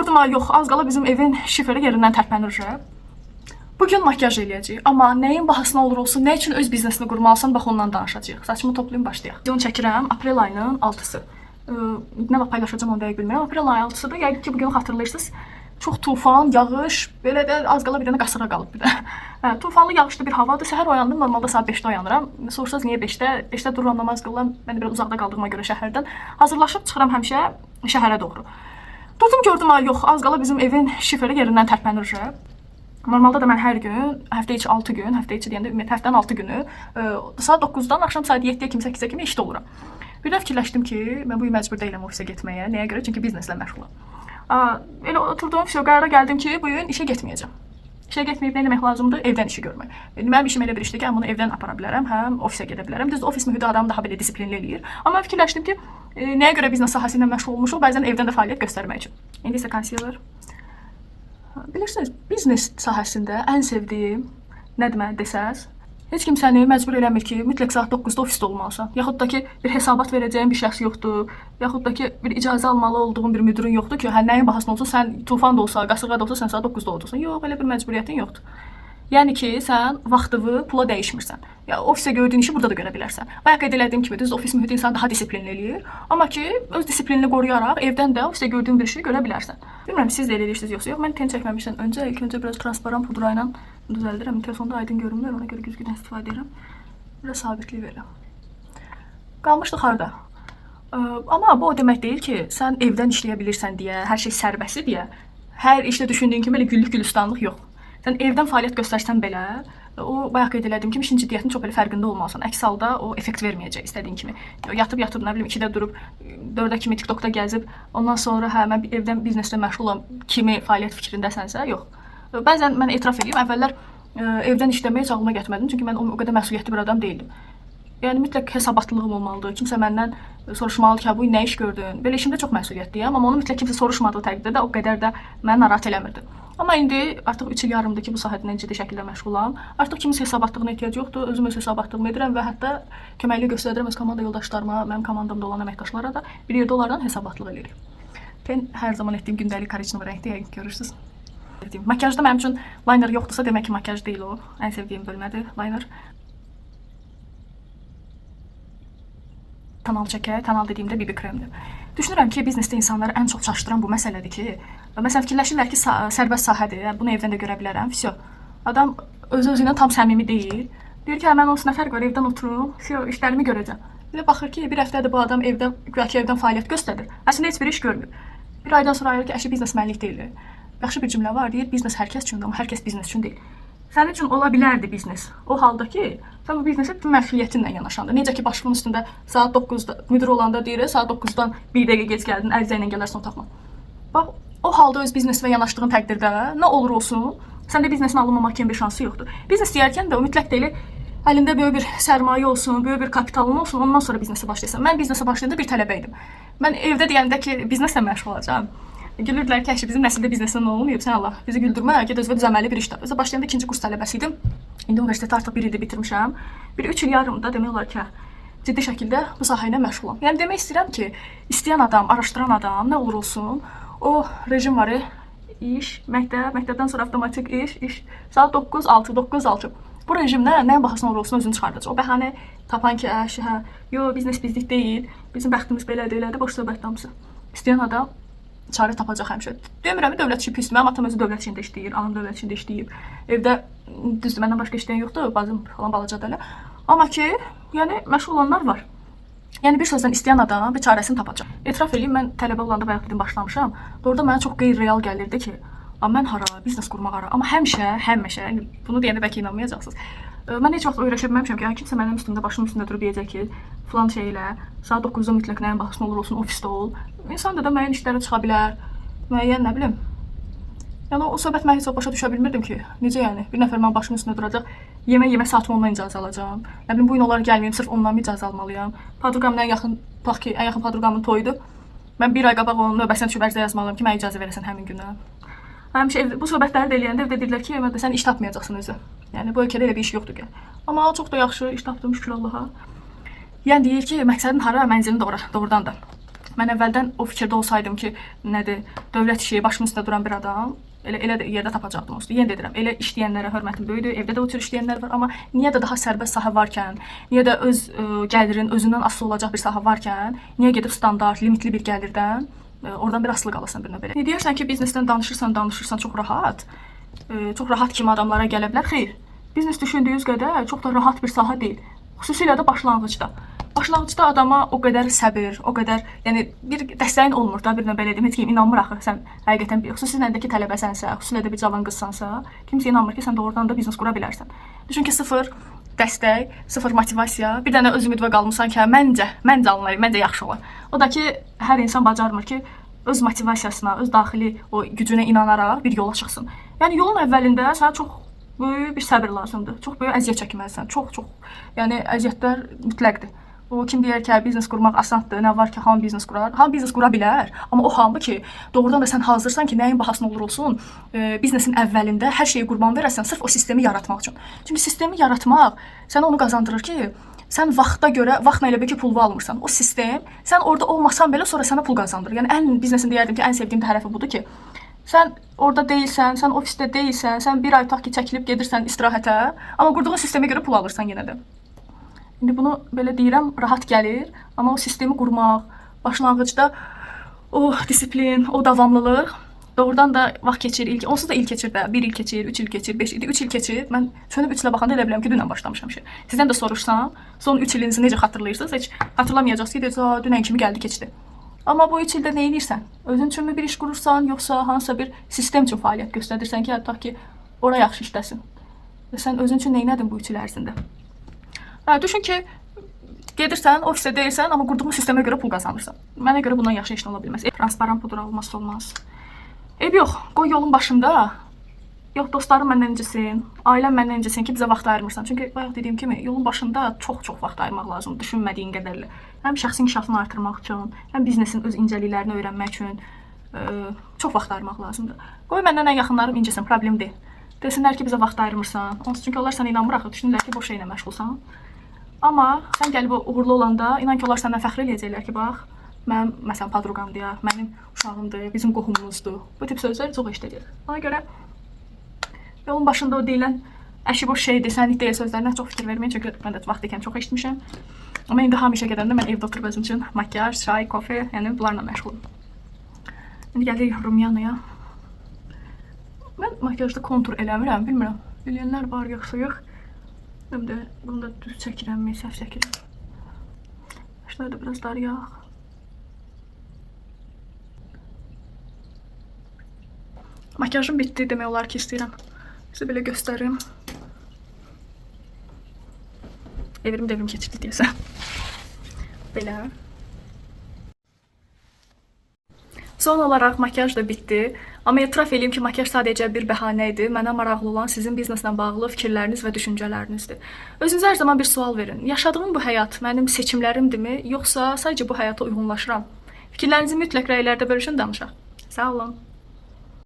gördüm, ay yox, az qala bizim evin şiferi yerindən tərpənir. Bugün makyaj eləyəcəyik, amma nəyin bahasına olur olsun, nə üçün öz biznesini qurmalısan, bax ondan danışacağıq. Saçımı toplayım, başlayaq. Videonu çəkirəm, aprel ayının 6-sı. Nə vaxt paylaşacağım onu dəqiq bilmirəm. Aprel ayı 6-sıdır. Yəqin ki, bugün xatırlayırsınız. Çox tufan, yağış, belə də az qala bir dənə qasıra qalıb bir də. Tufanlı, yağışlı bir havadır. Səhər oyandım, normalda saat 5-də oyanıram. Sorsanız niyə 5-də? 5-də dururam, namaz qılıram. Mən biraz uzaqda qaldığıma görə şəhərdən. Hazırlaşıb çıxıram həmişə şəhərə doğru. Durdum, gördüm, ay yox, az qala bizim evin şiferi yerindən tərpənir. Normalda da mən hər gün, həftə içi 6 gün, həftə içi deyəndə ümumiyyətlə həftənin 6 günü saat 9-dan axşam saat 7-yə kimi 8-ə kimi işdə oluram. Bir də fikirləşdim ki, mən bu il məcbur deyiləm ofisə getməyə. Nəyə görə? Çünki bizneslə məşğulam. Elə oturdum, qərara gəldim ki, bu gün işə getməyəcəm. İşə getməyib nə etmək lazımdır? Evdən işi görmək. Mənim işim elə bir işdir ki, həm bunu evdən apara bilərəm, həm ofisə gedə bilərəm. Düzdür, ofis mühiti adamı daha belə disiplinli eləyir. Amma fikirləşdim ki, nəyə görə biznes sahəsi ilə məşğul olmuşuq, bəzən evdən də fəaliyyət göstərmək üçün. İndi isə konsilyer. Bilirsiniz, biznes sahəsində ən sevdiyim nədir mənə desəz? Heç kim səni məcbur eləmir ki, mütləq saat 9-da ofisdə olmalısan. Yaxud da ki, bir hesabat verəcəyin bir şəxs yoxdur. Yaxud da ki, bir icazə almalı olduğun bir müdirin yoxdur ki, nəyin bahasına olsun, sən tufan da olsa, qasırğa da olsa, sən saat 9-da olursan. Yox, elə bir məcburiyyətin yoxdur. Yəni ki, sən vaxtını pula dəyişmirsən. Ya ofisə gördüyün işi burada da görə bilərsən. Bayaq qeyd elədiyim kimi, düz ofis mühiti insanı daha disiplinli eləyir. Amma ki, öz disiplinini qoruyaraq evdən də ofisə gördüyün bir işi görə bilərsən. Bilmirəm, siz də elə eləyirsiniz yoxsa yox. Mən ten çəkməmişdən öncə ilk öncə biraz transparan pudra ilə düzəldirəm. Telefonda aydın görünmür, ona görə güzgüdən istifadə edirəm. Biraz sabitlik verirəm. Qalmışdıq harda? Amma bu o demək deyil ki, sən evdən işləyə bilirsən deyə, hər şey sərbəstdir deyə, hər işdə düşündüyün kimi belə güllük gülistanlıq yox. Sən evdən fəaliyyət göstərsən belə, o bayaq qeyd elədiyim kimi işin ciddiyyətinin çox belə fərqində olmalısan. Əks halda o effekt verməyəcək istədiyin kimi. Yatıb, nə bilim, 2-də durub, 4-ə kimi TikTokda gəzib, ondan sonra hə mən evdən bizneslə məşğulam kimi fəaliyyət fikrindəsənsə, yox. Bəzən mən etiraf edeyim, əvvəllər evdən işləməyə heç ağlıma gətirmədim, çünki mən o qədər məsuliyyətli bir adam deyildim. Yəni mütləq hesabatlılığım olmalıdır. Kimsə məndən soruşmalıdır ki, bu nə iş gördün? Belə işimdə çox məsuliyyətliyəm, amma onu mütləq kimsə soruşmadığı təqdirdə də o qədər də məni narahat eləmirdi. Amma indi artıq 3 il yarımdır ki, bu sahədən ciddi şəkildə məşğulam. Artıq kimin hesabatlığına ehtiyac yoxdur. Özüm öz hesabatlığımı edirəm və hətta köməklik göstərirəm öz komanda yoldaşlarıma, mənim komandamda olan əməkdaşlara da bir yerdə onlardan hesabatlıq eləyirik. Ben hər zaman etdiyim gündəlik korичневый rəngdə yəqin görürsünüz. Makyajda mənim üçün liner yoxdursa demək ki, makyaj deyil o. Ən sevdiyim bölmədir liner. Tonal çəkək, tonal dediyimdə BB kremdir. Düşünürəm ki, biznesdə insanları ən çox çaşdıran bu məsələdir ki, məsələn fikirləşirlər ki, sərbəst sahədir, bunu evdən də görə bilərəm. Vəsə, adam öz-özünə tam səmimi deyil. Deyir ki, mən olsun nə fərq var, evdən oturum, işlərimi görəcəm. Bir də baxır ki, bir həftədir bu adam evdən fəaliyyət göstərir. Əslində heç bir iş görmür. Bir aydan sonra ayır ki, əşi biznesmenlik deyil. Yaxşı bir cümlə var, deyir, biznes hər kəs üçündür, amma hər kəs biznes üçün deyil. Sənin üçün ola bilərdi biznes. O halda ki, sən bu biznesə bütün məsuliyyətinlə yanaşanda. Necə ki, başlığın üstündə saat 9-da müdir olanda deyir, saat 9-dan 1 dəqiqə gec gəldin, ərizə ilə gələrsən otaqma. Bax, o halda öz biznesinə yanaşdığın təqdirdə nə olur olsun, səndə biznesin alınmamaq kimi bir şansı yoxdur. Biznes deyərkən də o mütləq deyil, əlində böyük bir sərmayə olsun, böyük bir kapitalın olsun, ondan sonra biznesə başlayasan. Mən biznesə başlayanda bir tələbə idim. Mən evdə deyəndə ki, bizneslə məşğul olacağam. Gülürdülər ki, bizim nəsildə bizneslə nə olmayıb, sən Allah, bizi güldürmə, get özünə düzəməli bir iş tap. Başlayanda 2-ci kurs tələbəsi idim. İndi universiteti artıq 1 ildir bitirmişəm. Bir 3 il yarımda demək olar ki, ciddi şəkildə bu sahə ilə məşğulam. Yəni demək istəyirəm ki, istəyən adam, araşdıran adam, nə olur olsun, o rejim var, iş, məktəbdən sonra avtomatik iş, saat 9-6, 9-6. Bu rejimdə nəyin bahasına olur olsun özünü çıxardacaq. O bəhanə tapan ki, yo, biznes bizlik deyil, bizim bəxtimiz belədir, boş söhbət damısı. İstəyən adam çarə tapacaq həmişə. Demirəm, dövlət işi pisdir. Mənim atam özü dövlət işində işləyir, anam dövlət işində işləyib. Evdə düzdür, məndən başqa işləyən yoxdur, bacım falan balacadır elə. Amma ki, yəni məşğul olanlar var. Yəni bir sözdən istəyən adam bir çarəsini tapacaq. Etiraf edeyim, mən tələbə olanda bayaq dedim başlamışam. Orada mənə çox qeyri-real gəlirdi ki, mən hara, biznes qurmaq hara. Amma həmişə, yəni bunu deyəndə bəlkə inanmayacaqsınız. Mən heç vaxt öyrəşə bilməmişəm ki, kimsə mənim üstümdə, başımın üstündə durub deyəcək ki, filan şeylə, saat 9-da mütləq nəyin bahasına olur olsun, ofisdə ol. İnsan da müəyyən işlərə çıxa bilər, müəyyən nə bilim. Yəni o söhbət mən heç vaxt başa düşə bilmirdim ki, necə yəni, bir nəfər mənim başımın üstündə duracaq, yemək saatımı ondan icazə alacağam. Nə bilim, bu gün onlara gəlməyim, sırf ondan icazə almalıyam. Padruqamın ən yaxın padruqamın toyudur. Mən bir ay qabaq onun növbəsinə düşüb ərizə yazmalıyam ki, mənə icazə verəsən həmin günə. Həmişə bu söhbətləri də eləyəndə evdə deyirlər ki, sən iş tapmayacaqsın özü. Yəni bu ölkədə elə bir iş yoxdur ki. Amma çox da yaxşı iş tapdım, şükür Allaha. Yəni deyir ki, məqsədin hara, mənzilin doğrudan da. Mən əvvəldən o fikirdə olsaydım ki, nədir, dövlət işi, başımın üstündə duran bir adam, elə də yerdə tapacaqdım onsuz. Yenə deyirəm, elə işləyənlərə hörmətim böyükdür. Evdə də o tür işləyənlər var, amma niyə də daha sərbəst sahə varkən, niyə də öz gəlirin özündən asılı olacaq bir sahə varkən, niyə gedib standart, limitli bir gəlirdən oradan bir asılı qalasan bir növbələ. Deyirsən ki, biznesdən danışırsan çox rahat. Çox rahat kimi adamlara gələ bilər. Xeyr. Biznes düşündüyünüz qədər çox da rahat bir sahə deyil. Xüsusilə də başlanğıcda. Başlanğıcda adama o qədər səbir, o qədər, yəni bir dəstəyin olmur da, bir növbələ deyim, heç kim inanmır axı sən həqiqətən xüsusilə də ki tələbəsənsə, xüsusilə də bir cavan qızsansa, kimsə inanmır ki, sən doğrudan da biznes qura bilərsən. Düşün ki, sıfır dəstək, sıfır motivasiya, bir dənə öz ümidvə qalmısan ki, məncə alınır, məncə yaxşı olar. O da ki, hər insan bacarmır ki, öz motivasiyasına, öz daxili o gücünə inanaraq bir yola çıxsın. Yəni yolun əvvəlində sənə çox böyük bir səbir lazımdır. Çox böyük əziyyət çəkməlisən. Çox. Yəni əziyyətlər mütləqdir. O kim deyər ki, biznes qurmaq asandır, nə var ki, hamı biznes qurar. Hamı biznes qura bilər, amma o hamı ki, doğrudan da sən hazırsan ki, nəyin bahasına olur olsun, biznesin əvvəlində hər şeyi qurban verəsən sırf o sistemi yaratmaq üçün. Çünki sistemi yaratmaq sənə onu qazandırır ki, sən vaxtla elə bir ki, pul almırsan. O sistem, sən orada olmasan belə sonra sənə pul qazandırır. Yəni ən biznesin deyərdim ki, ən sevdiyim tərəfi budur ki, sən orada deyilsən, sən ofisdə deyilsən, sən bir ay tutaq ki, çəkilib gedirsən istirahətə, amma qurduğun sistemə görə pul alırsan yenə də. İndi bunu belə deyirəm, rahat gəlir, amma o sistemi qurmaq, başlanğıcda o disiplin, o davamlılıq, doğrudan da vaxt keçir, onsuz da il keçir də, 1 il keçir, 3 il keçir, 5 il, 3 il keçir. Mən çönüb 3 ilə baxanda elə biləm ki, dünən başlamışam işə. Sizdən də soruşsam, son 3 ilinizi necə xatırlayırsınız? Heç xatırlamayacaqsınız ki, deyəcəksiniz, dünən kimi gəldi, keçdi. Amma bu 3 ildə nə edirsən? Özün üçünmü bir iş qurursan, yoxsa hansısa bir sistem üçün fəaliyyət göstərirsən ki, tutaq ki, ora yaxşı işləsin. Və sən özün üçün nə etdin bu 3 il ərzində? Düşün ki, gedirsən, ofisdə deyirsən, amma qurduğun sistemə görə pul qazanırsan. Mənə görə bundan yaxşı heç nə ola bilməz. Transparent budur, olmazsa olmaz. Yox, qoy yolun başında. Yox, dostlarım məndən incisin, ailəm məndən incisin ki, bizə vaxt ayırmırsan. Çünki bayaq dediyim kimi, yolun başında çox vaxt ayırmaq lazımdır, düşünmədiyin qədərlə. Həm şəxsi inkişafını artırmaq üçün, həm biznesin öz incəliklərini öyrənmək üçün çox vaxt ayırmaq lazımdır. Qoy məndən ən yaxınlarım incisin, problem deyil. Desinlər ki, bizə vaxt ayırmırsan. Onsuz çünki onlar sənə inanmır axı, düşünürlər ki, boş şeylə məşğulsan. Amma sən gəlib uğurlu olanda, inan ki, onlar səndən fəxr eləyəcəklər ki, bax, mənim, məsələn, padruqamdır ya, mənim uşağımdır, bizim qohumumuzdur. Bu tip sözlər çox işləyir. Ona görə yolun başında o deyilən əşi-boş şeydir, sənlik deyil sözlərinə çox fikir verməyin, çünki mən də vaxt ikən çox eşitmişəm. Amma indi hamı işə gedəndə mən evdə oturub özüm üçün makyaj, çay, kofe, yəni bunlarla məşğulum. İndi gəlirik Rumyanaya. Mən makyajda kontur eləmirəm, bilmirəm. Eləyənlər var, yoxsa yox. Həm də bunu da düz çəkirəm, səhv çəkirəm. Başlarda biraz dar yağ. Makyajım bitdi, demək olar ki, istəyirəm. Sizə belə göstərim. Devrim keçirdi deyəsən. Belə. Son olaraq makyaj da bitdi. Amma etiraf edeyim ki, makyaj sadəcə bir bəhanə idi. Mənə maraqlı olan sizin bizneslə bağlı fikirləriniz və düşüncələrinizdir. Özünüzə hər zaman bir sual verin. Yaşadığım bu həyat mənim seçimlərimdirmi, yoxsa sadəcə bu həyata uyğunlaşıram? Fikirlərinizi mütləq rəylərdə bölüşün, danışaq. Sağ olun.